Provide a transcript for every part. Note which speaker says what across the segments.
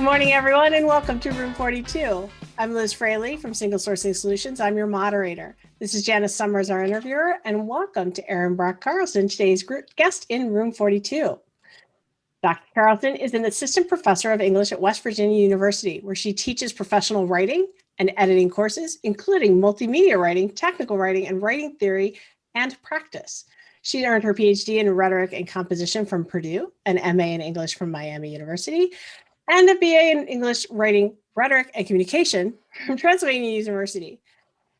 Speaker 1: morning, everyone, and welcome to Room 42. I'm Liz Fraley from Single Sourcing Solutions. I'm your moderator. This is Janice Summers, our interviewer, and welcome to Erin Brock Carlson, today's guest in Room 42. Dr. Carlson is an assistant professor of English at West Virginia University, where she teaches professional writing and editing courses, including multimedia writing, technical writing, and writing theory and practice. She earned her PhD in rhetoric and composition from Purdue, an MA in English from Miami University, and a BA in English writing, rhetoric, and communication from Transylvania University.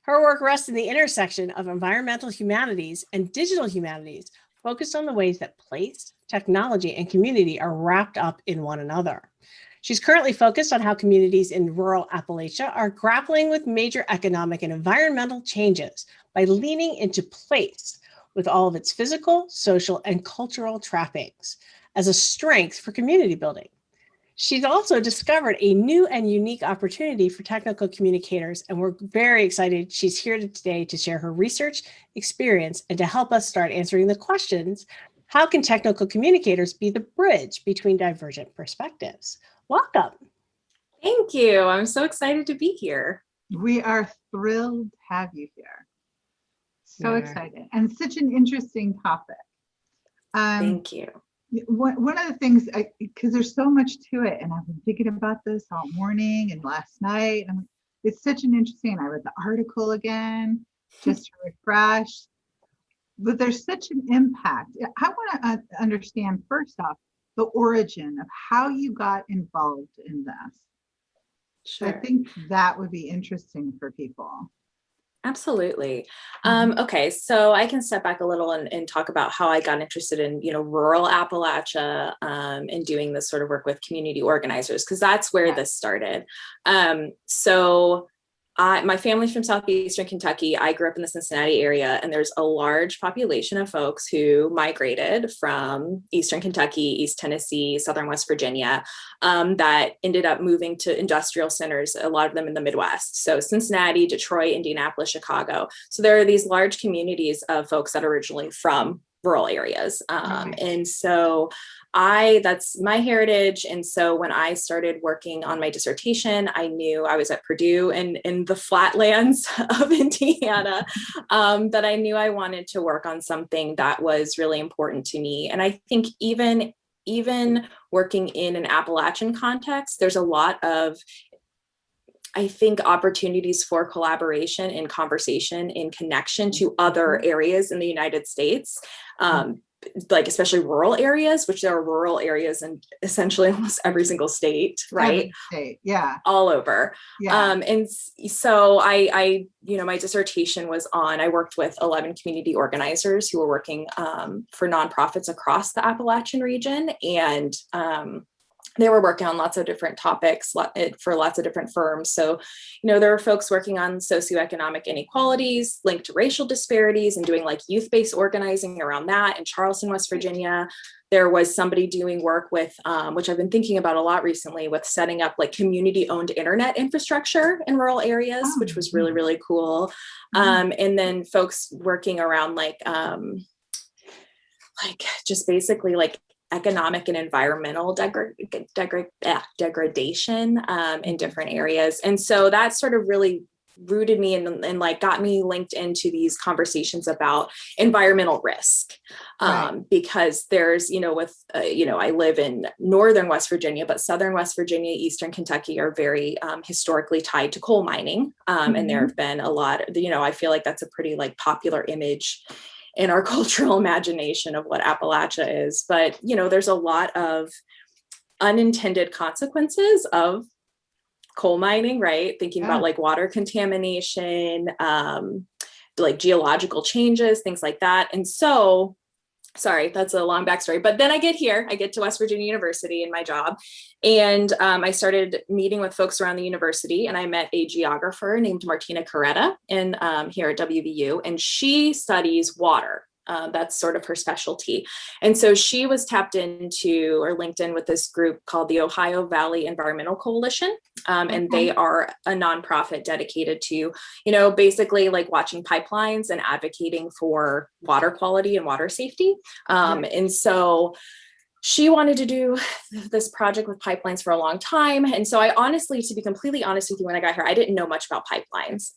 Speaker 1: Her work rests in the intersection of environmental humanities and digital humanities, focused on the ways that place, technology, and community are wrapped up in one another. She's currently focused on how communities in rural Appalachia are grappling with major economic and environmental changes by leaning into place with all of its physical, social, and cultural trappings as a strength for community building. She's also discovered a new and unique opportunity for technical communicators, and we're very excited she's here today to share her research, experience, and to help us start answering the questions: how can technical communicators be the bridge between divergent perspectives? Welcome.
Speaker 2: Thank you. I'm so excited to be here.
Speaker 3: We are thrilled to have you here. So excited, and such an interesting topic.
Speaker 2: Thank you.
Speaker 3: One of the things, because there's so much to it, and I've been thinking about this all morning and last night, and it's such an interesting, I read the article again, just to refresh, but there's such an impact. I want to understand, first off, the origin of how you got involved in this.
Speaker 2: Sure.
Speaker 3: I think that would be interesting for people.
Speaker 2: Absolutely. Okay, so I can step back a little and talk about how I got interested in, rural Appalachia and doing this sort of work with community organizers, because that's where this started. My family's from southeastern Kentucky. I grew up in the Cincinnati area, and there's a large population of folks who migrated from eastern Kentucky, East Tennessee, southern West Virginia, that ended up moving to industrial centers, a lot of them in the Midwest. So Cincinnati, Detroit, Indianapolis, Chicago. So there are these large communities of folks that are originally from rural areas. And so that's my heritage. And so when I started working on my dissertation, I knew I was at Purdue and in the flatlands of Indiana, that I knew I wanted to work on something that was really important to me. And I think even working in an Appalachian context, there's a lot of, I think, opportunities for collaboration and conversation in connection to other areas in the United States, like especially rural areas, which there are rural areas in essentially almost every single state, right?
Speaker 3: Every state, yeah.
Speaker 2: All over.
Speaker 3: Yeah.
Speaker 2: And so I my dissertation was on, I worked with 11 community organizers who were working for nonprofits across the Appalachian region. And they were working on lots of different topics for lots of different firms. So, there were folks working on socioeconomic inequalities linked to racial disparities and doing like youth-based organizing around that in Charleston, West Virginia. There was somebody doing work with, which I've been thinking about a lot recently, with setting up like community-owned internet infrastructure in rural areas, which was really, really cool. And then folks working around like just basically like economic and environmental degradation in different areas. And so that sort of really rooted me and like got me linked into these conversations about environmental risk. Because there's, I live in northern West Virginia, but southern West Virginia, eastern Kentucky are very historically tied to coal mining. And there have been a lot, I feel like that's a pretty like popular image in our cultural imagination of what Appalachia is. But, there's a lot of unintended consequences of coal mining, right? Thinking about like water contamination, like geological changes, things like that. And so, sorry, that's a long backstory, but then I get to West Virginia University in my job. And I started meeting with folks around the university, and I met a geographer named Martina Carretta here at WVU, and she studies water. That's sort of her specialty. And so she was tapped into or linked in with this group called the Ohio Valley Environmental Coalition. And they are a nonprofit dedicated to, basically like watching pipelines and advocating for water quality and water safety. And so she wanted to do this project with pipelines for a long time. And so I honestly, to be completely honest with you, when I got here, I didn't know much about pipelines,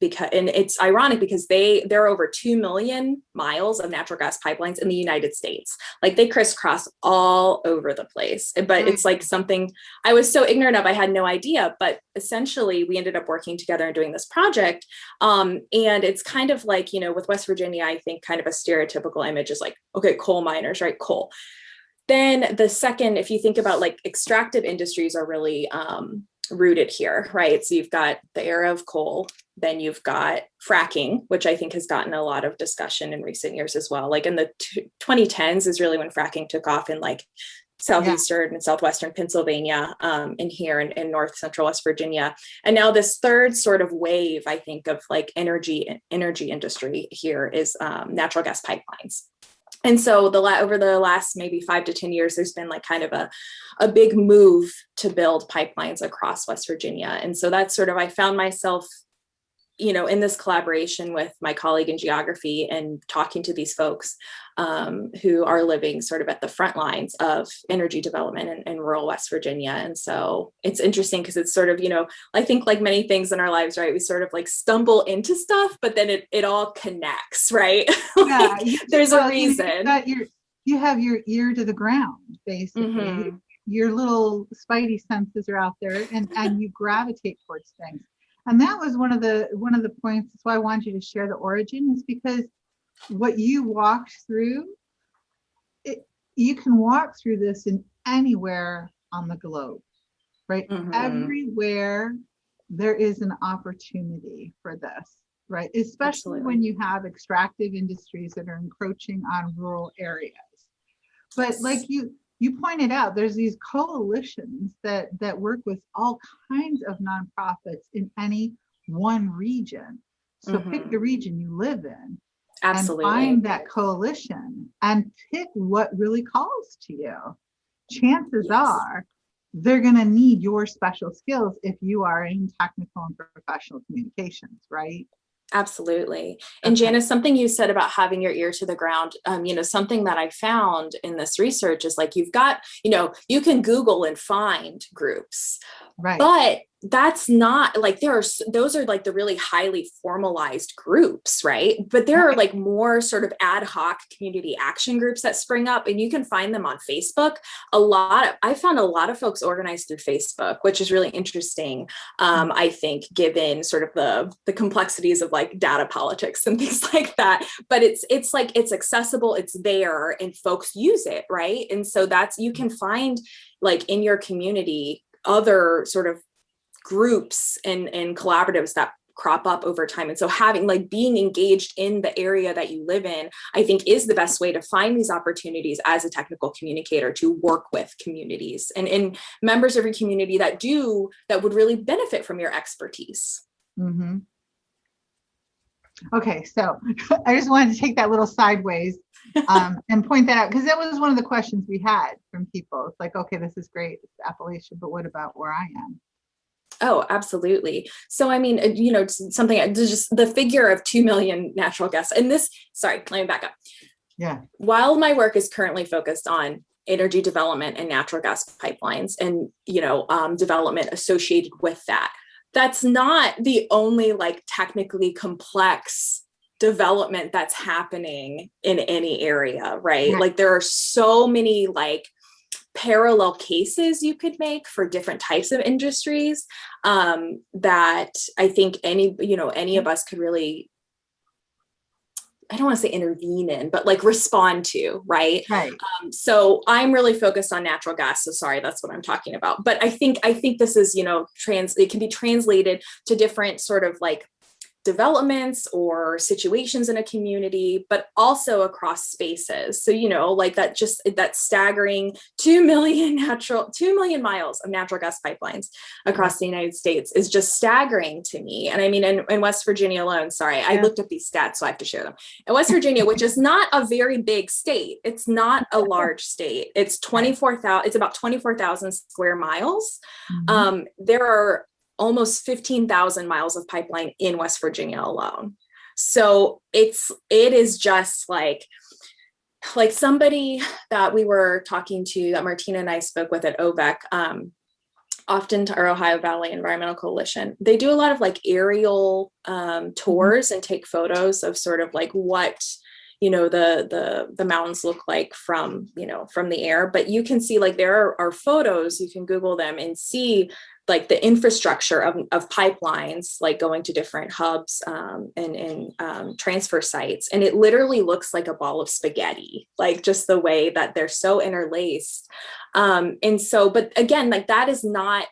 Speaker 2: because, and it's ironic because there are over 2 million miles of natural gas pipelines in the United States. Like they crisscross all over the place, but it's like something I was so ignorant of, I had no idea, but essentially we ended up working together and doing this project. And it's kind of like, with West Virginia, I think kind of a stereotypical image is like, okay, coal miners, right? Coal. Then the second, if you think about like extractive industries are really rooted here, right? So you've got the era of coal, then you've got fracking, which I think has gotten a lot of discussion in recent years as well. Like in the 2010s is really when fracking took off in like southeastern and southwestern Pennsylvania, and here in north central West Virginia. And now this third sort of wave, I think, of like energy industry here is natural gas pipelines. And so over the last maybe 5 to 10 years, there's been like kind of a big move to build pipelines across West Virginia. And so that's sort of, I found myself, in this collaboration with my colleague in geography and talking to these folks who are living sort of at the front lines of energy development in rural West Virginia. And so it's interesting because it's sort of, I think like many things in our lives, right, we sort of like stumble into stuff, but then it all connects, right? Like, there's a reason.
Speaker 3: You have your ear to the ground, basically.
Speaker 2: Mm-hmm.
Speaker 3: Your little spidey senses are out there and you gravitate towards things. And that was one of the points. That's why I wanted you to share the origin, is because what you walked through, you can walk through this in anywhere on the globe, right?
Speaker 2: Mm-hmm.
Speaker 3: Everywhere there is an opportunity for this, right? Especially
Speaker 2: Absolutely.
Speaker 3: when you have extractive industries that are encroaching on rural areas. But like you pointed out, there's these coalitions that work with all kinds of nonprofits in any one region. So pick the region you live in.
Speaker 2: Absolutely.
Speaker 3: And find that coalition and pick what really calls to you. Chances are they're going to need your special skills if you are in technical and professional communications, right?
Speaker 2: Absolutely. And Janice, something you said about having your ear to the ground, something that I found in this research is like, you've got, you can Google and find groups,
Speaker 3: right?
Speaker 2: But that's not like, those are like the really highly formalized groups, right? But there are like more sort of ad hoc community action groups that spring up, and you can find them on Facebook. I found a lot of folks organized through Facebook, which is really interesting. I think, given sort of the complexities of like data politics and things like that, but it's like, it's accessible, it's there, and folks use it, right? And so you can find like in your community other sort of groups and collaboratives that crop up over time. And so being engaged in the area that you live in, I think, is the best way to find these opportunities as a technical communicator to work with communities and members of your community that would really benefit from your expertise.
Speaker 3: Mm-hmm. Okay, so I just wanted to take that little sideways and point that out, because that was one of the questions we had from people. It's like, okay, this is great, it's Appalachia, but what about where I am?
Speaker 2: Oh, absolutely. So, I mean, something, just the figure of 2 million natural gas. And let me back up.
Speaker 3: Yeah.
Speaker 2: While my work is currently focused on energy development and natural gas pipelines and, development associated with that, that's not the only like technically complex development that's happening in any area, right? Like there are so many like parallel cases you could make for different types of industries that I think any of us could really, I don't want to say intervene in, but like respond to, right?
Speaker 3: Right.
Speaker 2: So I'm really focused on natural gas. So sorry, that's what I'm talking about. But I think this is, it can be translated to different sort of like developments or situations in a community, but also across spaces. So, like that staggering 2 million miles of natural gas pipelines across the United States is just staggering to me. And I mean, in West Virginia alone, I looked up these stats, so I have to share them. In West Virginia, which is not a very big state, it's not a large state. It's about 24,000 square miles.
Speaker 3: Mm-hmm.
Speaker 2: There are almost 15,000 miles of pipeline in West Virginia alone. So it is just like, like somebody that we were talking to, that Martina and I spoke with at OVEC, often to our Ohio Valley Environmental Coalition, they do a lot of like aerial tours and take photos of sort of like what, you know, the mountains look like from, you know, from the air. But you can see like there are photos, you can Google them and see like the infrastructure of pipelines, like going to different hubs and transfer sites. And it literally looks like a ball of spaghetti, like just the way that they're so interlaced. And so, but again, like that is not,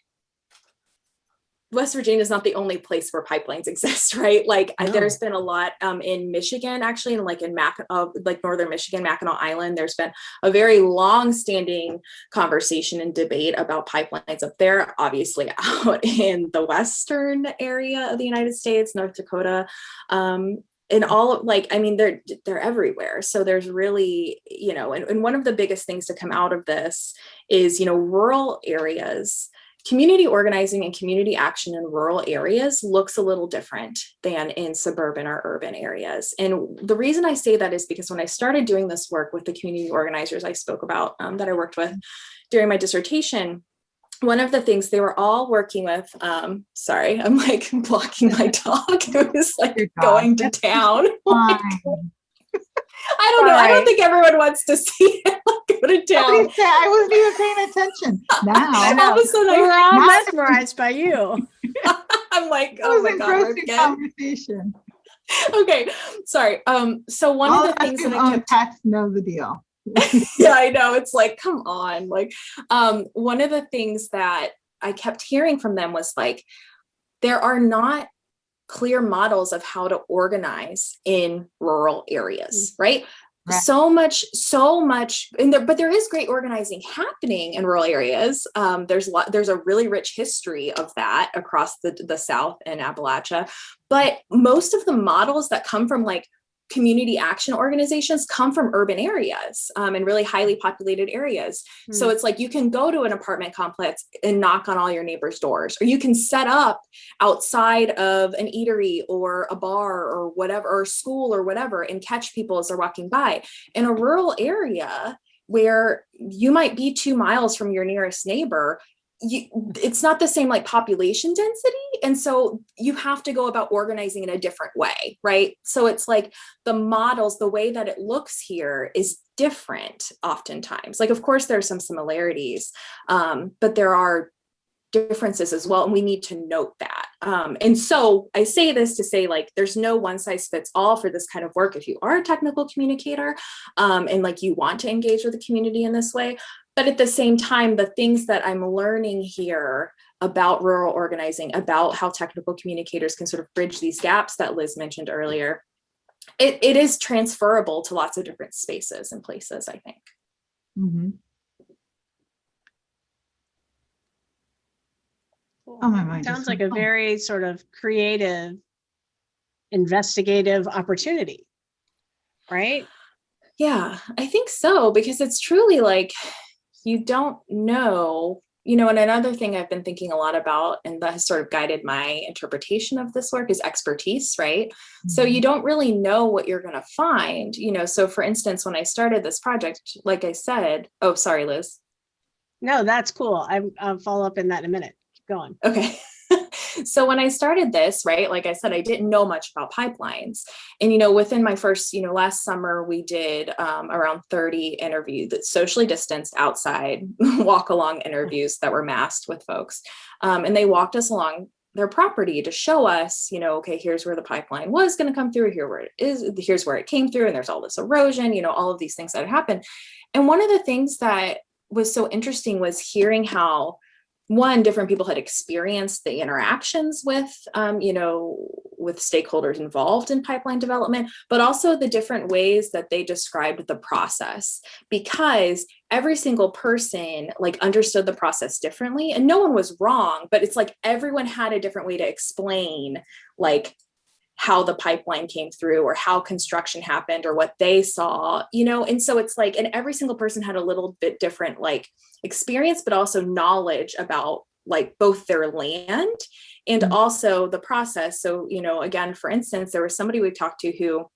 Speaker 2: West Virginia is not the only place where pipelines exist, right? Like
Speaker 1: No.
Speaker 2: there's been a lot in Michigan, actually, and like in like northern Michigan, Mackinac Island, there's been a very long-standing conversation and debate about pipelines up there. Obviously, out in the western area of the United States, North Dakota, and all of like, I mean, they're everywhere. So there's really, you know, and one of the biggest things to come out of this is, you know, rural areas. Community organizing and community action in rural areas looks a little different than in suburban or urban areas. And the reason I say that is because when I started doing this work with the community organizers I spoke about that I worked with during my dissertation, one of the things they were all working with, sorry, I'm like blocking my dog who's like going to town. I don't know. I don't think everyone wants to see it go to town.
Speaker 3: I wasn't even paying attention. Now,
Speaker 1: all
Speaker 2: of a sudden,
Speaker 1: we're all
Speaker 3: now-
Speaker 1: mesmerized by you.
Speaker 2: I'm like,
Speaker 3: that
Speaker 2: oh
Speaker 3: was
Speaker 2: my
Speaker 3: an
Speaker 2: God.
Speaker 3: engrossing conversation.
Speaker 2: Okay, sorry. So one
Speaker 3: All
Speaker 2: of the things that I
Speaker 3: own
Speaker 2: kept,
Speaker 3: pets know the deal.
Speaker 2: yeah, I know. It's like, come on. Like, one of the things that I kept hearing from them was like, there are not clear models of how to organize in rural areas, right?
Speaker 3: Right.
Speaker 2: So much, but there is great organizing happening in rural areas. There's a really rich history of that across the South and Appalachia, but most of the models that come from like community action organizations come from urban areas and really highly populated areas. So it's like you can go to an apartment complex and knock on all your neighbors' doors, or you can set up outside of an eatery or a bar or whatever, or school or whatever, and catch people as they're walking by. In a rural area where you might be 2 miles from your nearest neighbor, it's not the same like population density. And so you have to go about organizing in a different way, right? So it's like the models, the way that it looks here is different oftentimes. Like, of course, there are some similarities, but there are differences as well. And we need to note that. And so I say this to say, like, there's no one size fits all for this kind of work. If you are a technical communicator and like you want to engage with the community in this way, but at the same time, the things that I'm learning here about rural organizing, about how technical communicators can sort of bridge these gaps that Liz mentioned earlier, it is transferable to lots of different spaces and places, I think.
Speaker 3: Mm-hmm. Oh, my mind.
Speaker 1: Sounds like a very sort of creative, investigative opportunity, right?
Speaker 2: Yeah, I think so, because it's truly like, you don't know, you know, and another thing I've been thinking a lot about, and that has sort of guided my interpretation of this work, is expertise, right? Mm-hmm. So you don't really know what you're going to find, you know. So for instance, when I started this project, like I said, oh, sorry, Liz.
Speaker 1: No, that's cool. I'll follow up in that in a minute. Keep going.
Speaker 2: Okay. So when I started this, right, like I said, I didn't know much about pipelines. And, you know, within my first, you know, last summer, we did around 30 interviews that socially distanced outside walk along interviews that were masked with folks. And they walked us along their property to show us, you know, okay, here's where the pipeline was going to come through, here where it is, here's where it came through, and there's all this erosion, you know, all of these things that happened. And one of the things that was so interesting was hearing how, one, different people had experienced the interactions with, you know, with stakeholders involved in pipeline development, but also the different ways that they described the process, because every single person like understood the process differently, and no one was wrong, but it's like everyone had a different way to explain like how the pipeline came through, or how construction happened, or what they saw, you know. And so it's like, and every single person had a little bit different like experience, but also knowledge about like both their land and also the process. So, you know, again, for instance, there was somebody we talked to who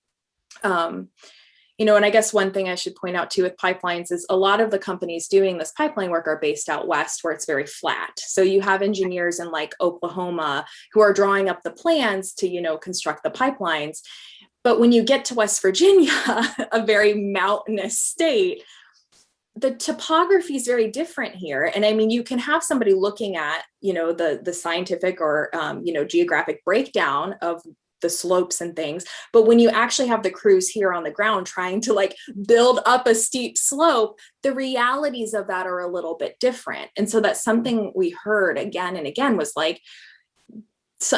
Speaker 2: And I guess one thing I should point out too with pipelines is a lot of the companies doing this pipeline work are based out west where it's very flat. So you have engineers in like Oklahoma who are drawing up the plans to, construct the pipelines. But when you get to West Virginia, a very mountainous state, the topography is very different here. And I mean, you can have somebody looking at, the scientific or, geographic breakdown of the slopes and things. But when you actually have the crews here on the ground trying to like build up a steep slope, the realities of that are a little bit different. And so that's something we heard again and again was like,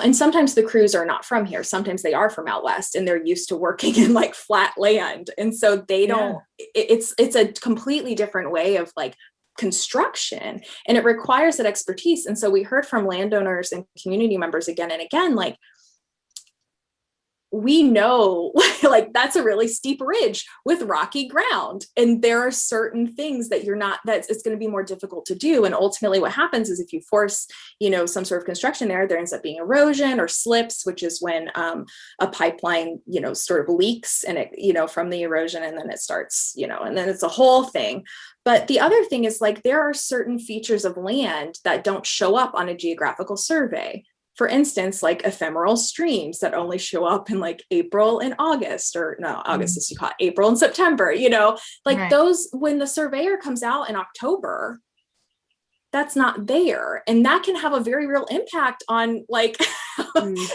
Speaker 2: and sometimes the crews are not from here. Sometimes they are from out west and they're used to working in like flat land. And so they don't, it's a completely different way of like construction, and it requires that expertise. And so we heard from landowners and community members again and again, like, we know like that's a really steep ridge with rocky ground. And there are certain things that it's going to be more difficult to do. And ultimately what happens is if you force, some sort of construction there ends up being erosion or slips, which is when a pipeline, sort of leaks and it, from the erosion, and then it starts, and then it's a whole thing. But the other thing is like, there are certain features of land that don't show up on a geographical survey. For instance, like ephemeral streams that only show up in like April and August, or no, August is too hot, April and September, like those, when the surveyor comes out in October, that's not there. And that can have a very real impact on like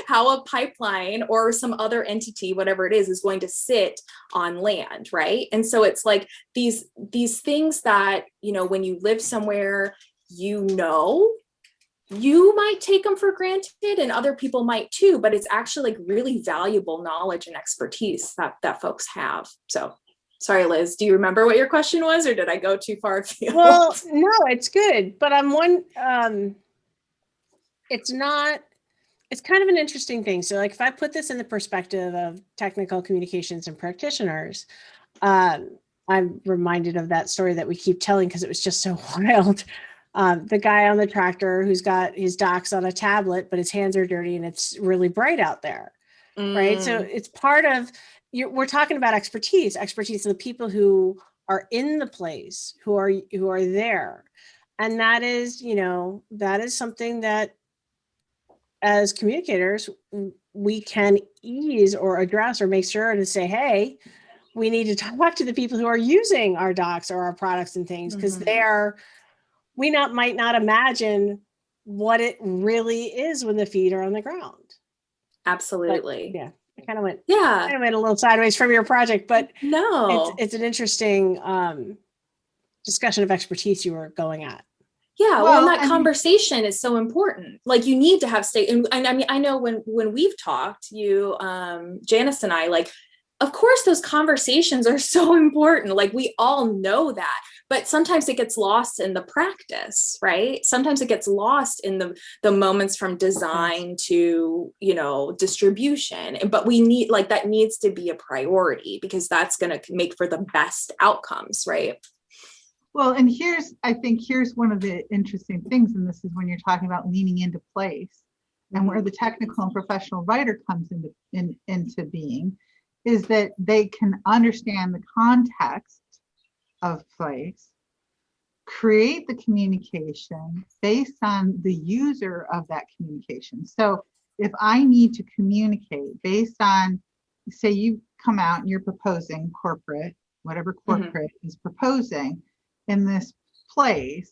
Speaker 2: how a pipeline or some other entity, whatever it is going to sit on land, right? And so it's like these things that, when you live somewhere, you might take them for granted and other people might too, but it's actually like really valuable knowledge and expertise that folks have. So sorry, Liz, do you remember what your question was, or did I go too far afield?
Speaker 1: Well, no, it's good, but it's kind of an interesting thing. So like, if I put this in the perspective of technical communications and practitioners, I'm reminded of that story that we keep telling because it was just so wild. The guy on the tractor who's got his docs on a tablet, but his hands are dirty and it's really bright out there. Right. So it's part of we're talking about expertise of the people who are in the place, who are there. And that is, that is something that as communicators, we can ease or address or make sure to say, hey, we need to talk to the people who are using our docs or our products and things, because might not imagine what it really is when the feet are on the ground.
Speaker 2: Absolutely.
Speaker 1: But, I kind of went a little sideways from your project, but
Speaker 2: no,
Speaker 1: it's an interesting discussion of expertise you were going at.
Speaker 2: Yeah, well, that conversation is so important. Like, you need to have and I mean, I know when we've talked, you, Janice and I, like, of course, those conversations are so important. Like, we all know that, but sometimes it gets lost in the practice, right? Sometimes it gets lost in the moments from design to, distribution. But we need, like, that needs to be a priority, because that's going to make for the best outcomes, right?
Speaker 3: Well, and I think here's one of the interesting things, and this is when you're talking about leaning into place, and where the technical and professional writer comes into being, is that they can understand the context of place, create the communication based on the user of that communication. So if I need to communicate based on, say you come out and you're proposing corporate, whatever corporate is proposing in this place,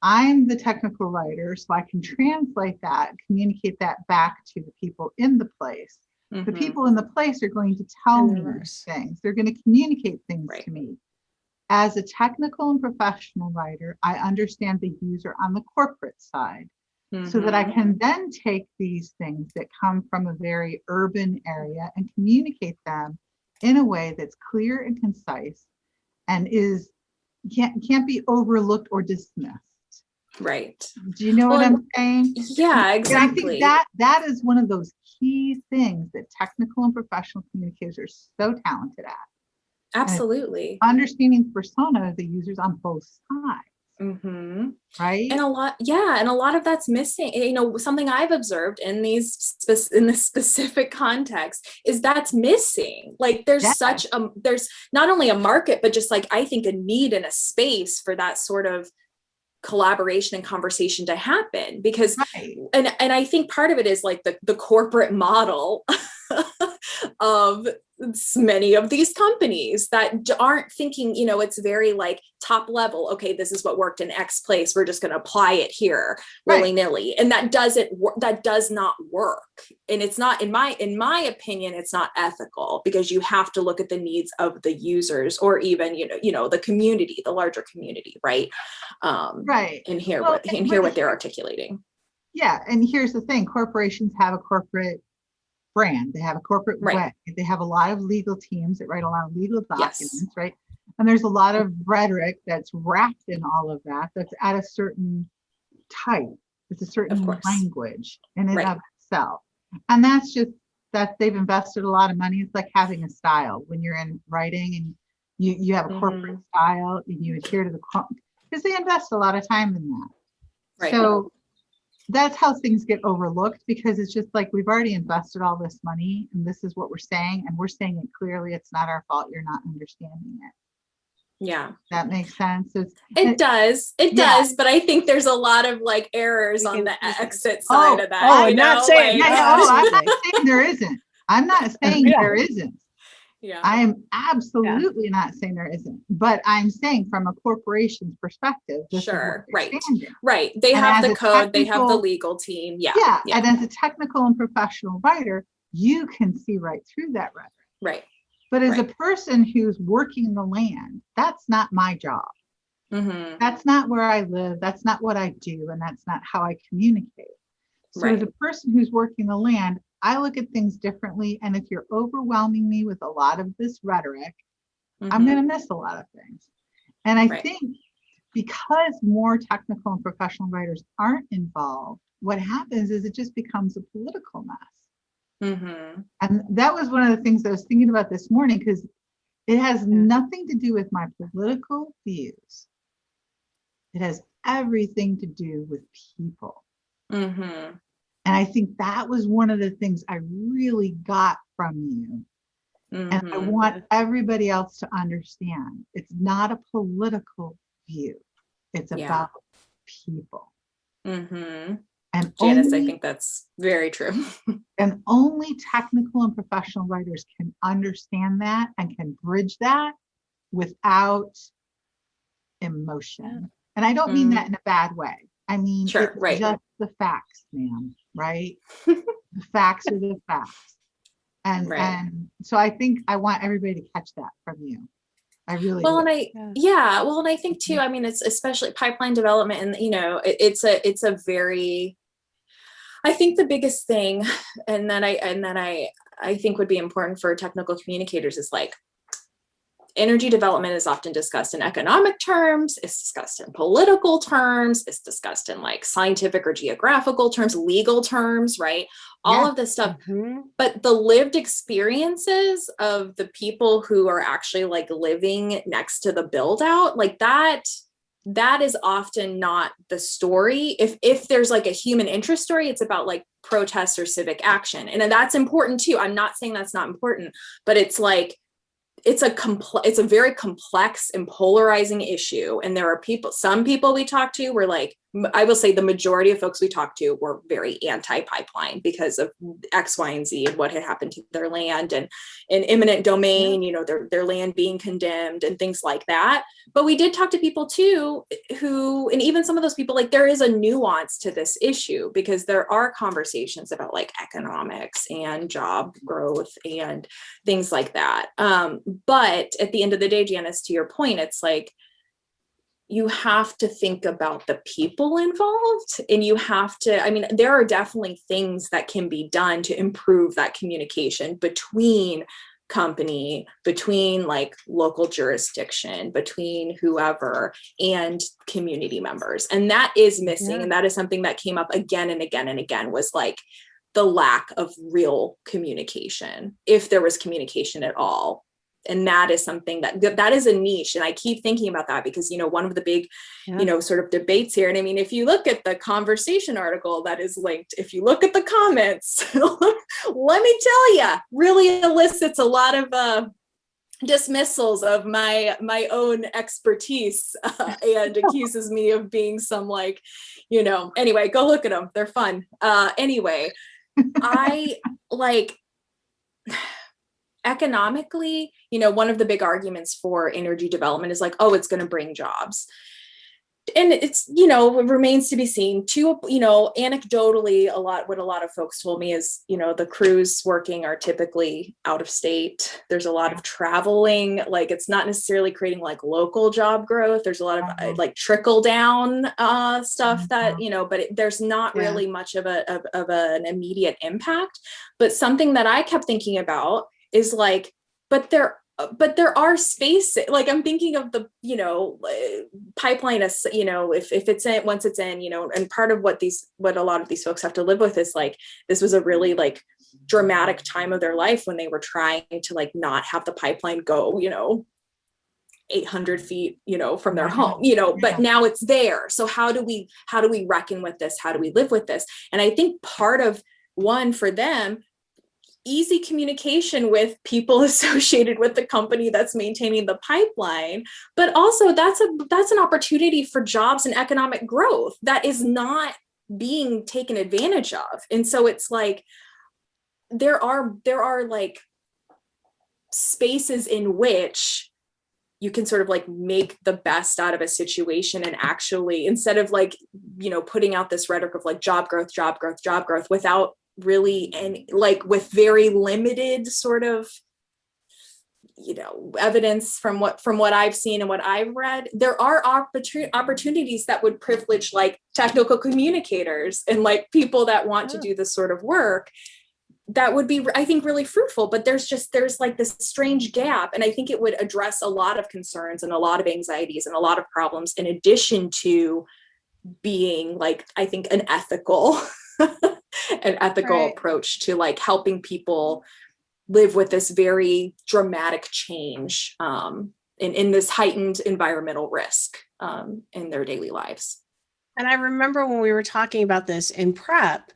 Speaker 3: I'm the technical writer, so I can translate that, communicate that back to the people in the place. The people in the place are going to tell me things. They're going to communicate things to me. As a technical and professional writer, I understand the user on the corporate side, so that I can then take these things that come from a very urban area and communicate them in a way that's clear and concise and can't be overlooked or dismissed.
Speaker 2: Right.
Speaker 3: Do you know what I'm saying?
Speaker 2: Yeah, exactly.
Speaker 3: I think that is one of those key things that technical and professional communicators are so talented at.
Speaker 2: Absolutely.
Speaker 3: Understanding the persona of the users on both sides.
Speaker 2: Mm-hmm.
Speaker 3: right?
Speaker 2: And a lot of that's missing. Something I've observed in in this specific context is that's missing. Like
Speaker 3: Yeah.
Speaker 2: there's not only a market, but just like I think a need and a space for that sort of collaboration and conversation to happen, because
Speaker 3: Right.
Speaker 2: and I think part of it is like the corporate model of many of these companies that aren't thinking, it's very like top level. Okay, this is what worked in X place. We're just going to apply it here willy-nilly. And that does not work. And it's not, in my opinion, it's not ethical, because you have to look at the needs of the users, or even, the community, the larger community, right?
Speaker 3: Right.
Speaker 2: And hear
Speaker 3: Well,
Speaker 2: what they're articulating.
Speaker 3: Yeah. And here's the thing, corporations have a corporate brand. They have a corporate way. They have a lot of legal teams that write a lot of legal documents, right? And there's a lot of rhetoric that's wrapped in all of that, that's at a certain type. It's a certain language in and of itself. And that's that they've invested a lot of money. It's like having a style when you're in writing, and you have a corporate style, and you adhere to because they invest a lot of time in that. Right. So that's how things get overlooked, because it's just like, we've already invested all this money, and this is what we're saying, and we're saying it clearly. It's not our fault. You're not understanding it.
Speaker 2: Yeah.
Speaker 3: That makes sense.
Speaker 2: It does, but I think there's a lot of like errors on the exit side of that.
Speaker 1: I'm not saying
Speaker 3: there isn't. I'm not saying there isn't.
Speaker 2: Yeah.
Speaker 3: I am absolutely not saying there isn't, but I'm saying from a corporation's perspective,
Speaker 2: right. They have the code, they have the legal team. Yeah.
Speaker 3: And as a technical and professional writer, you can see right through that rhetoric.
Speaker 2: Right.
Speaker 3: But as a person who's working the land, that's not my job.
Speaker 2: Mm-hmm.
Speaker 3: That's not where I live. That's not what I do. And that's not how I communicate. So as a person who's working the land, I look at things differently. And if you're overwhelming me with a lot of this rhetoric, I'm going to miss a lot of things. And I think because more technical and professional writers aren't involved, what happens is it just becomes a political mess.
Speaker 2: Mm-hmm.
Speaker 3: And that was one of the things I was thinking about this morning, because it has nothing to do with my political views. It has everything to do with people.
Speaker 2: Mm-hmm.
Speaker 3: And I think that was one of the things I really got from you. Mm-hmm. And I want everybody else to understand, it's not a political view. It's about people.
Speaker 2: Mm-hmm.
Speaker 3: And
Speaker 2: Janice, I think that's very true.
Speaker 3: And only technical and professional writers can understand that and can bridge that without emotion. And I don't mean that in a bad way. I mean, it's just the facts, ma'am, right? The facts are the facts. And so I think I want everybody to catch that from you. I really
Speaker 2: well,
Speaker 3: do.
Speaker 2: And I think too, I mean, it's especially pipeline development, and it's a very, I think the biggest thing, and then I think would be important for technical communicators is like, energy development is often discussed in economic terms, it's discussed in political terms, it's discussed in like scientific or geographical terms, legal terms, right? All of this stuff. Mm-hmm. But the lived experiences of the people who are actually like living next to the build out, like that is often not the story. If there's like a human interest story, it's about like protest or civic action. And that's important too. I'm not saying that's not important, but it's like, it's a very complex and polarizing issue. And there are some people we talk to were like, I will say the majority of folks we talked to were very anti-pipeline because of X, Y, and Z and what had happened to their land and in eminent domain, their land being condemned and things like that. But we did talk to people too, and even some of those people, like there is a nuance to this issue because there are conversations about like economics and job growth and things like that. But at the end of the day, Janice, to your point, it's like, you have to think about the people involved, and you have to, I mean, there are definitely things that can be done to improve that communication between company, between like local jurisdiction, between whoever and community members. And that is missing. And that is something that came up again and again and again, was like the lack of real communication, if there was communication at all, And that is something that is a niche. And I keep thinking about that because, one of the big, sort of debates here. And I mean, if you look at the conversation article that is linked, if you look at the comments, let me tell you, really elicits a lot of dismissals of my own expertise and accuses me of being some anyway, go look at them. They're fun. Anyway, I economically, one of the big arguments for energy development is oh, it's going to bring jobs. And it's, it remains to be seen too, anecdotally, what a lot of folks told me is, the crews working are typically out of state. There's a lot of traveling, it's not necessarily creating local job growth. There's a lot of trickle down stuff that, but there's not really much of an immediate impact. But something that I kept thinking about is but there are spaces, I'm thinking of the, pipeline as, if it's in, once it's in, and part of what a lot of these folks have to live with is this was a really dramatic time of their life when they were trying to not have the pipeline go, 800 feet, from their home, but now it's there. So how do we reckon with this? How do we live with this? And I think part of one for them, easy communication with people associated with the company that's maintaining the pipeline, but also that's an opportunity for jobs and economic growth that is not being taken advantage of. And so it's there are spaces in which you can sort of make the best out of a situation and actually, instead of putting out this rhetoric of job growth without really, and with very limited sort of evidence from what I've seen and what I've read, there are opportunities that would privilege technical communicators and people that want to do this sort of work that would be, I think, really fruitful. But there's this strange gap, and I think it would address a lot of concerns and a lot of anxieties and a lot of problems, in addition to being I think an ethical approach to helping people live with this very dramatic change in this heightened environmental risk in their daily lives.
Speaker 1: And I remember when we were talking about this in prep,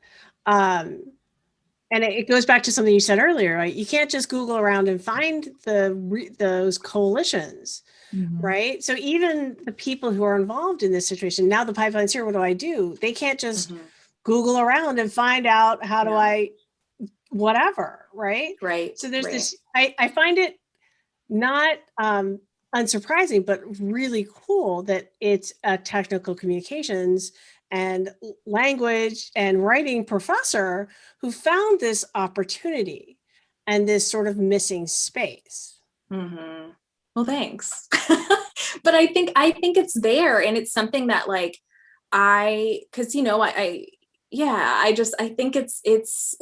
Speaker 1: and it goes back to something you said earlier, right? You can't just Google around and find those coalitions. Mm-hmm. Right. So even the people who are involved in this situation, now the pipeline's here, what do I do? They can't just Google around and find out how do I, whatever. Right.
Speaker 2: Right.
Speaker 1: So there's this, I find it not unsurprising, but really cool that it's a technical communications and language and writing professor who found this opportunity and this sort of missing space.
Speaker 2: Mm-hmm. Well, thanks. But I think it's there, and it's something that I think it's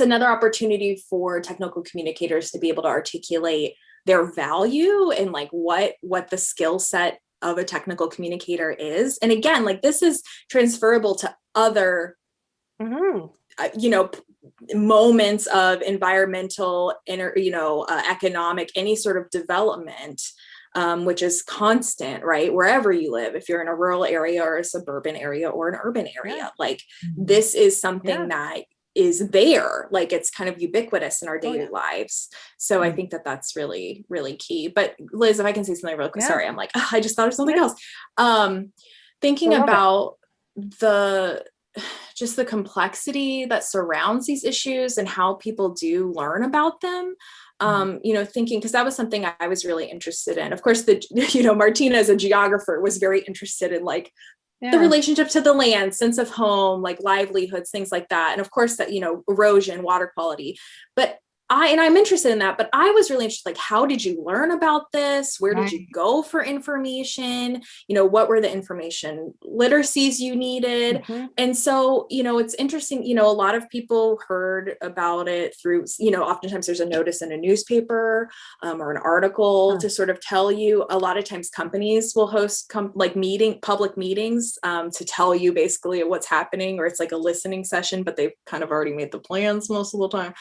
Speaker 2: another opportunity for technical communicators to be able to articulate their value and what the skill set of a technical communicator is. And again, this is transferable to other, moments of environmental, economic, any sort of development, which is constant, right? Wherever you live, if you're in a rural area or a suburban area or an urban area, this is something that is there. It's kind of ubiquitous in our daily lives. So I think that that's really, really key. But Liz, if I can say something real quick, sorry, I'm I just thought of something else. Thinking about the complexity that surrounds these issues and how people do learn about them. Thinking, because that was something I was really interested in. Of course, Martina as a geographer was very interested in the relationship to the land, sense of home, livelihoods, things like that. And of course that, erosion, water quality, but I'm interested in that, but I was really interested, how did you learn about this? Where did you go for information? What were the information literacies you needed? Mm-hmm. And so, it's interesting, a lot of people heard about it through, oftentimes there's a notice in a newspaper or an article to sort of tell you. A lot of times companies will host public meetings to tell you basically what's happening, or it's a listening session, but they've kind of already made the plans most of the time.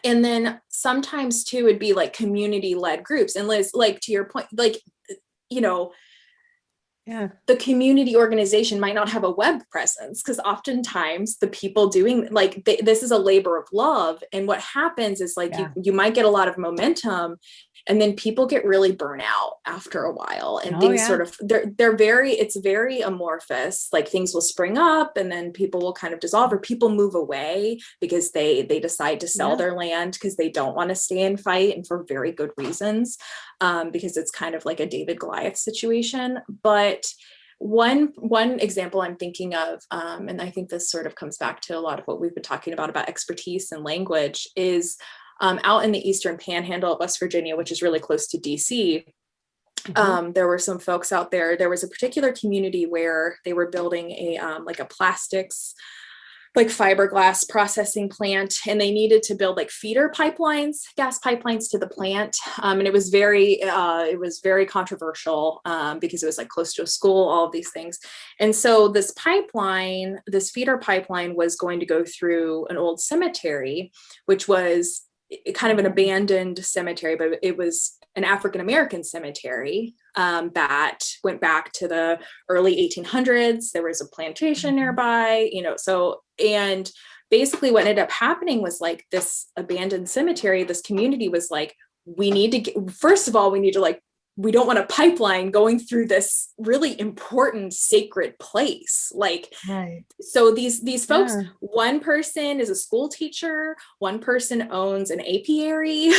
Speaker 2: And then sometimes too would be like community-led groups. And Liz, like to your point, like, you know,
Speaker 1: Yeah.
Speaker 2: the community organization might not have a web presence, because oftentimes the people doing like this is a labor of love. And what happens is like you might get a lot of momentum, and then people get really burnt out after a while, and things sort of it's very amorphous. Like things will spring up and then people will kind of dissolve, or people move away because they decide to sell their land because they don't want to stay and fight, and for very good reasons, because it's kind of like a David Goliath situation. But one example I'm thinking of, and I think this sort of comes back to a lot of what we've been talking about expertise and language, is out in the Eastern Panhandle of West Virginia, which is really close to DC. There were some folks out there. There was a particular community where they were building a like a plastics, like fiberglass processing plant, and they needed to build like feeder pipelines, gas pipelines to the plant. And it was very controversial because it was like close to a school, all of these things. And so this feeder pipeline was going to go through an old cemetery, which was kind of an abandoned cemetery, but it was an African-American cemetery that went back to the early 1800s. There was a plantation nearby, and basically what ended up happening was like this abandoned cemetery, this community was like, we don't want a pipeline going through this really important sacred place. Like, so these folks, one person is a school teacher, one person owns an apiary,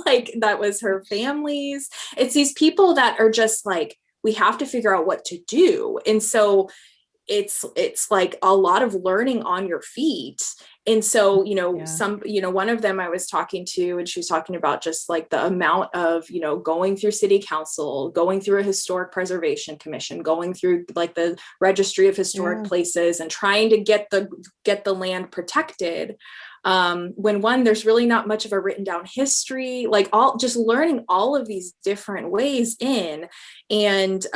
Speaker 2: like that was her family's. It's these people that are just like, we have to figure out what to do. And so it's like a lot of learning on your feet. And so, one of them I was talking to, and she was talking about just like the amount of, going through city council, going through a historic preservation commission, going through like the registry of historic places and trying to get the land protected. When there's really not much of a written down history, like just learning all of these different ways in, and,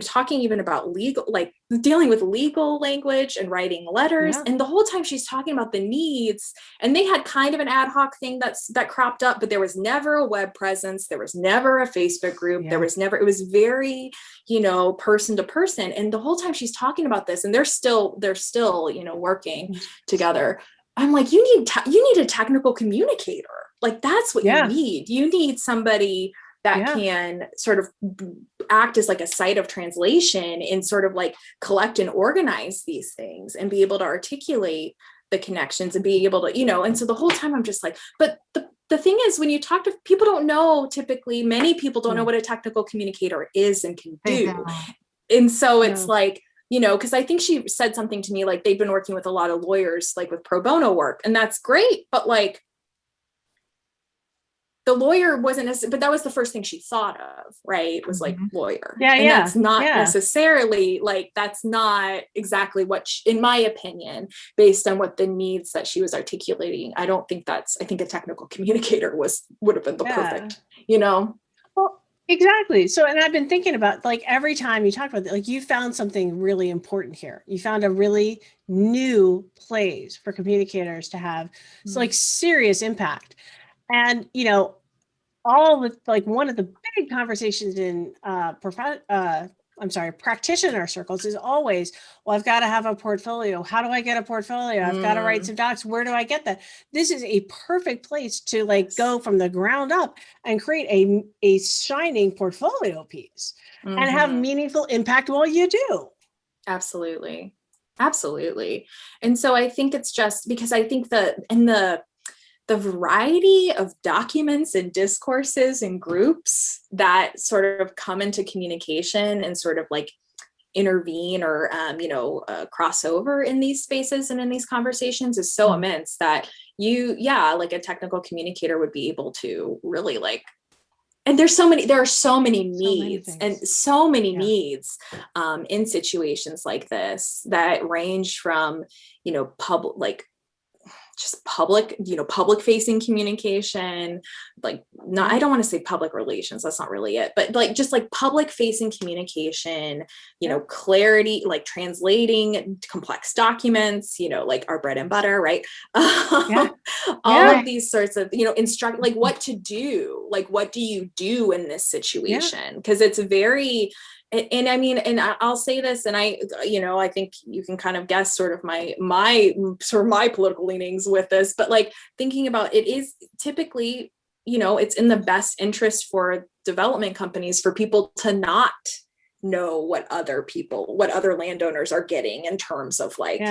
Speaker 2: talking even about legal, like dealing with legal language and writing letters. And the whole time she's talking about the needs, and they had kind of an ad hoc thing that cropped up, but there was never a web presence. There was never a Facebook group. It was very, person to person. And the whole time she's talking about this, and they're still, working together. I'm like, you need a technical communicator. Like that's what you need. You need somebody that can sort of act as like a site of translation and sort of like collect and organize these things and be able to articulate the connections and be able to, and so the whole time I'm just like, but the thing is, when you talk to people, don't know, typically many people don't know what a technical communicator is and can do. And so it's like, because I think she said something to me like they've been working with a lot of lawyers, like with pro bono work, and that's great. But like the lawyer but that was the first thing she thought of, right? Was like lawyer. And that's not necessarily like, that's not exactly what, in my opinion, based on what the needs that she was articulating, I think a technical communicator would have been the perfect,
Speaker 1: Well, exactly. So, and I've been thinking about like every time you talk about it, like you found something really important here. You found a really new place for communicators to have like serious impact. And, all the like one of the big conversations in practitioner circles is always, well, I've got to have a portfolio. How do I get a portfolio? I've got to write some docs. Where do I get that? This is a perfect place to like go from the ground up and create a shining portfolio piece and have meaningful impact while you do.
Speaker 2: Absolutely. And so I think it's just because I think the variety of documents and discourses and groups that sort of come into communication and sort of like intervene or, cross over in these spaces and in these conversations is so immense that like a technical communicator would be able to really like, and there are so many needs in situations like this that range from, public, like just public, public facing communication, like not, I don't want to say public relations, that's not really it, but like just like public facing communication, clarity, like translating complex documents, like our bread and butter, right?
Speaker 1: Yeah.
Speaker 2: All of these sorts of, instruct, like what to do, like what do you do in this situation? Because it's very, and I mean, and I'll say this, and I think you can kind of guess sort of my political leanings with this, but like thinking about it is typically, it's in the best interest for development companies for people to not know what other landowners are getting in terms of like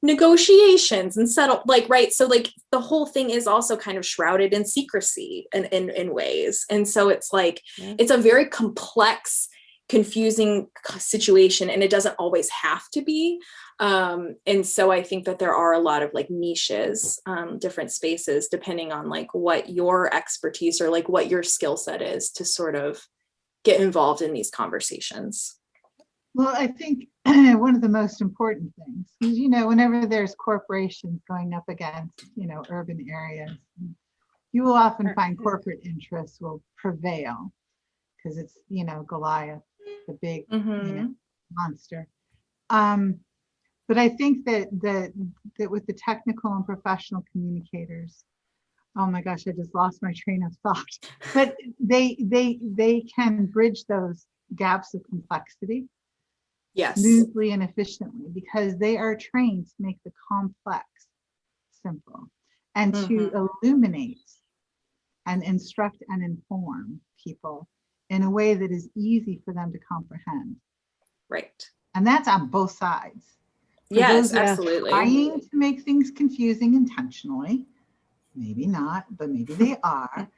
Speaker 2: negotiations and settle, like, right. So like the whole thing is also kind of shrouded in secrecy in ways. And so it's like, it's a very complex, confusing situation, and it doesn't always have to be. And so I think that there are a lot of like niches, different spaces, depending on like what your expertise or like what your skill set is to sort of get involved in these conversations.
Speaker 3: Well, I think one of the most important things is, whenever there's corporations going up against, urban areas, you will often find corporate interests will prevail because it's, Goliath, the big monster. But I think that with the technical and professional communicators, oh my gosh, I just lost my train of thought. But they can bridge those gaps of complexity smoothly and efficiently, because they are trained to make the complex simple and to illuminate and instruct and inform people in a way that is easy for them to comprehend.
Speaker 2: Right.
Speaker 3: And that's on both sides. For
Speaker 2: yes,
Speaker 3: those that
Speaker 2: absolutely.
Speaker 3: are trying to make things confusing intentionally, maybe not, but maybe they are.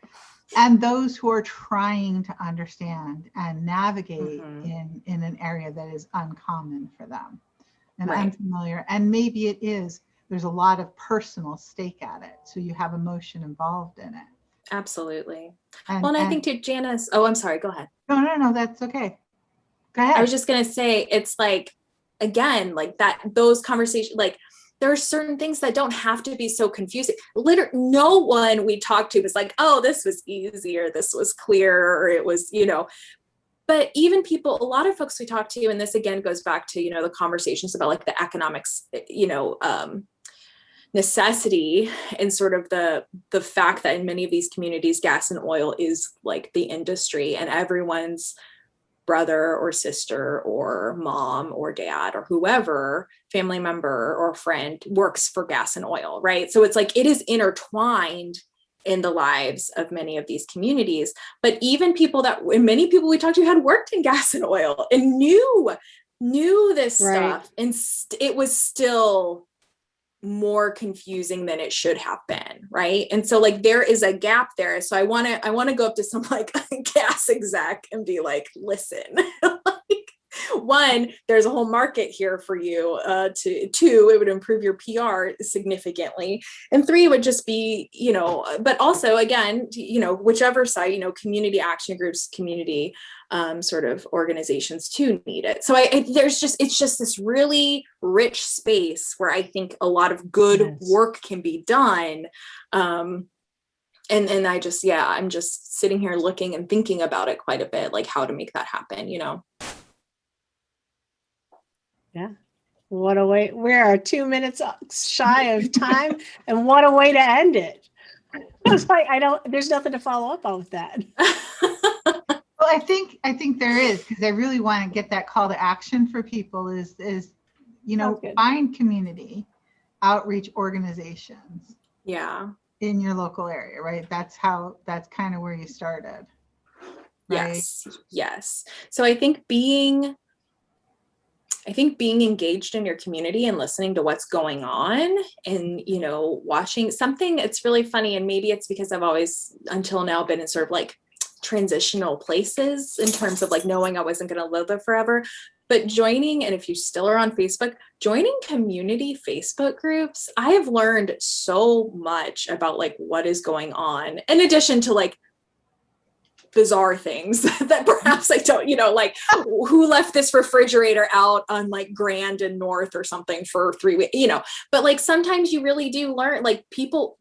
Speaker 3: And those who are trying to understand and navigate in an area that is uncommon for them and unfamiliar. And maybe there's a lot of personal stake at it. So you have emotion involved in it.
Speaker 2: Absolutely. And I think to Janice, I'm sorry, go ahead.
Speaker 3: No, that's okay. Go ahead.
Speaker 2: I was just going to say, it's like, again, like that, those conversations, like there are certain things that don't have to be so confusing. Literally, no one we talked to was like, oh, this was easy, or this was clear, or it was, but even people, a lot of folks we talk to, and this again goes back to, the conversations about like the economics, necessity, and sort of the fact that in many of these communities, gas and oil is like the industry, and everyone's brother or sister or mom or dad or whoever, family member or friend, works for gas and oil, right? So it's like it is intertwined in the lives of many of these communities. But even many people we talked to had worked in gas and oil and knew this stuff, and it was still more confusing than it should have been, right? And so like there is a gap there. So I want to go up to some like gas exec and be like, listen, like, one, there's a whole market here for you. Two, it would improve your PR significantly, and three would just be, but also again, whichever side, community action groups, community sort of organizations too need it. So it's just this really rich space where I think a lot of good work can be done. And I just, I'm just sitting here looking and thinking about it quite a bit, like how to make that happen,
Speaker 1: Yeah. What a way. We are 2 minutes shy of time, and what a way to end it. It's like, there's nothing to follow up on with that.
Speaker 3: Well, I think there is, because I really want to get that call to action for people is find community outreach organizations.
Speaker 2: Yeah.
Speaker 3: In your local area, right? That's kind of where you started. Right?
Speaker 2: Yes. So I think being engaged in your community and listening to what's going on, and, watching something, it's really funny. And maybe it's because I've always until now been in sort of like transitional places in terms of like knowing I wasn't going to live there forever, but joining, and if you still are on Facebook, joining community Facebook groups, I have learned so much about like what is going on, in addition to like bizarre things that perhaps I don't, like who left this refrigerator out on like Grand and North or something for 3 weeks, but like sometimes you really do learn, like people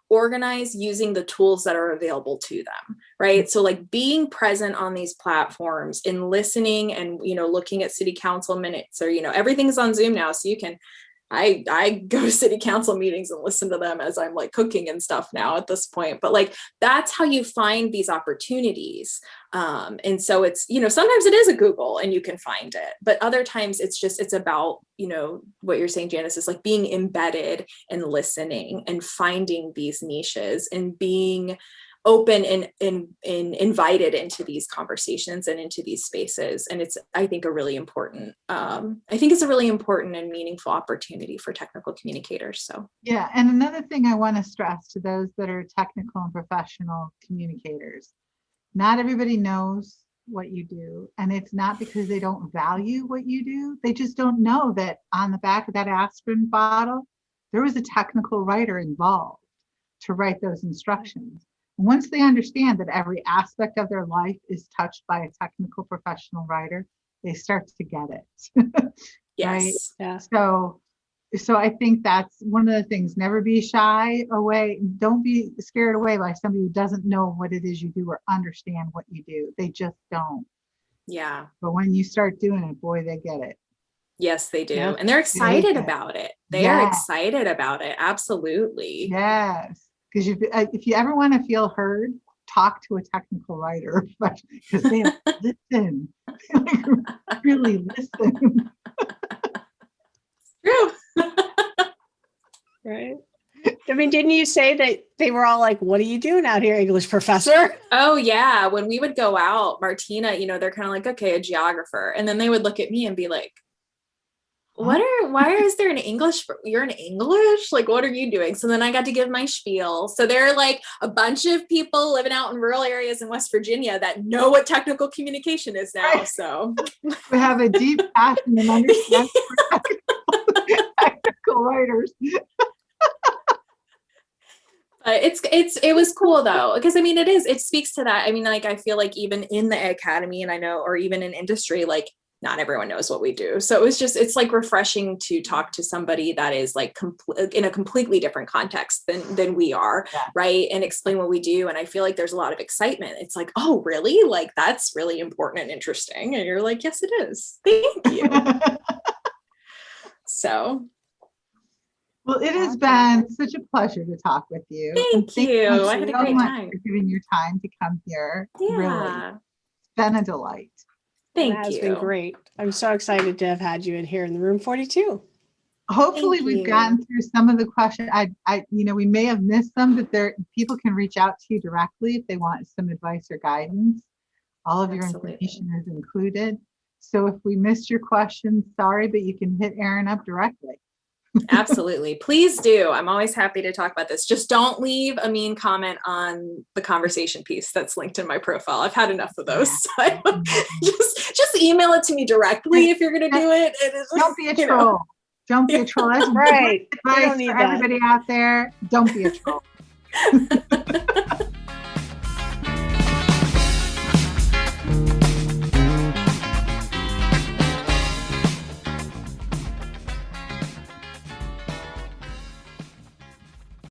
Speaker 2: organize using the tools that are available to them, right? So like being present on these platforms and listening and, looking at city council minutes or, everything's on Zoom now. So you can, I go to city council meetings and listen to them as I'm like cooking and stuff now at this point, but like, that's how you find these opportunities. And so it's, sometimes it is a Google and you can find it, but other times it's about, what you're saying, Janice, is like being embedded and listening and finding these niches and being open and invited into these conversations and into these spaces. And it's, I think, it's a really important and meaningful opportunity for technical communicators. So,
Speaker 3: yeah. And another thing I want to stress to those that are technical and professional communicators, not everybody knows what you do. And it's not because they don't value what you do. They just don't know that on the back of that aspirin bottle, there was a technical writer involved to write those instructions. Once they understand that every aspect of their life is touched by a technical professional writer, they start to get it.
Speaker 2: yes.
Speaker 3: Right?
Speaker 1: Yeah.
Speaker 3: So I think that's one of the things. Never be shy away. Don't be scared away by somebody who doesn't know what it is you do or understand what you do. They just don't.
Speaker 2: Yeah.
Speaker 3: But when you start doing it, boy, they get it.
Speaker 2: Yes, they do.
Speaker 1: Yeah.
Speaker 2: And they're excited about it. They are excited about it. Absolutely.
Speaker 3: Yes. Because if you ever want to feel heard, talk to a technical writer, because they listen. They really listen.
Speaker 2: True.
Speaker 1: Right. I mean, didn't you say that they were all like, what are you doing out here, English professor?
Speaker 2: Oh yeah. When we would go out, Martina, they're kind of like, okay, a geographer. And then they would look at me and be like, why is there an English? You're in English? Like, what are you doing? So then I got to give my spiel. So there are like a bunch of people living out in rural areas in West Virginia that know what technical communication is now. Right. So
Speaker 3: we have a deep passion and understanding for technical writers.
Speaker 2: But it was cool though, because it speaks to that. Like, I feel like even in the academy, and I know, or even in industry, like not everyone knows what we do. So it's like refreshing to talk to somebody that is like in a completely different context than we are. Yeah. Right. And explain what we do. And I feel like there's a lot of excitement. It's like, oh, really? Like, that's really important and interesting. And you're like, yes, it is. Thank you. So.
Speaker 3: Well, it has been such a pleasure to talk with you.
Speaker 2: Thank you. I had a great time.
Speaker 3: For giving your time to come here.
Speaker 2: Yeah.
Speaker 3: Really. It's been a delight.
Speaker 2: Thank you.
Speaker 1: It has been great. I'm so excited to have had you in here in the room 42.
Speaker 3: Hopefully we've gotten through some of the questions. We may have missed some, but people can reach out to you directly if they want some advice or guidance. All of your information is included. So if we missed your questions, sorry, but you can hit Erin up directly.
Speaker 2: Absolutely. Please do. I'm always happy to talk about this. Just don't leave a mean comment on the conversation piece that's linked in my profile. I've had enough of those. So just email it to me directly if you're going to do it.
Speaker 3: Don't be a troll. Don't be a troll. That's
Speaker 1: right.
Speaker 3: Advice for everybody out there. Don't be a troll.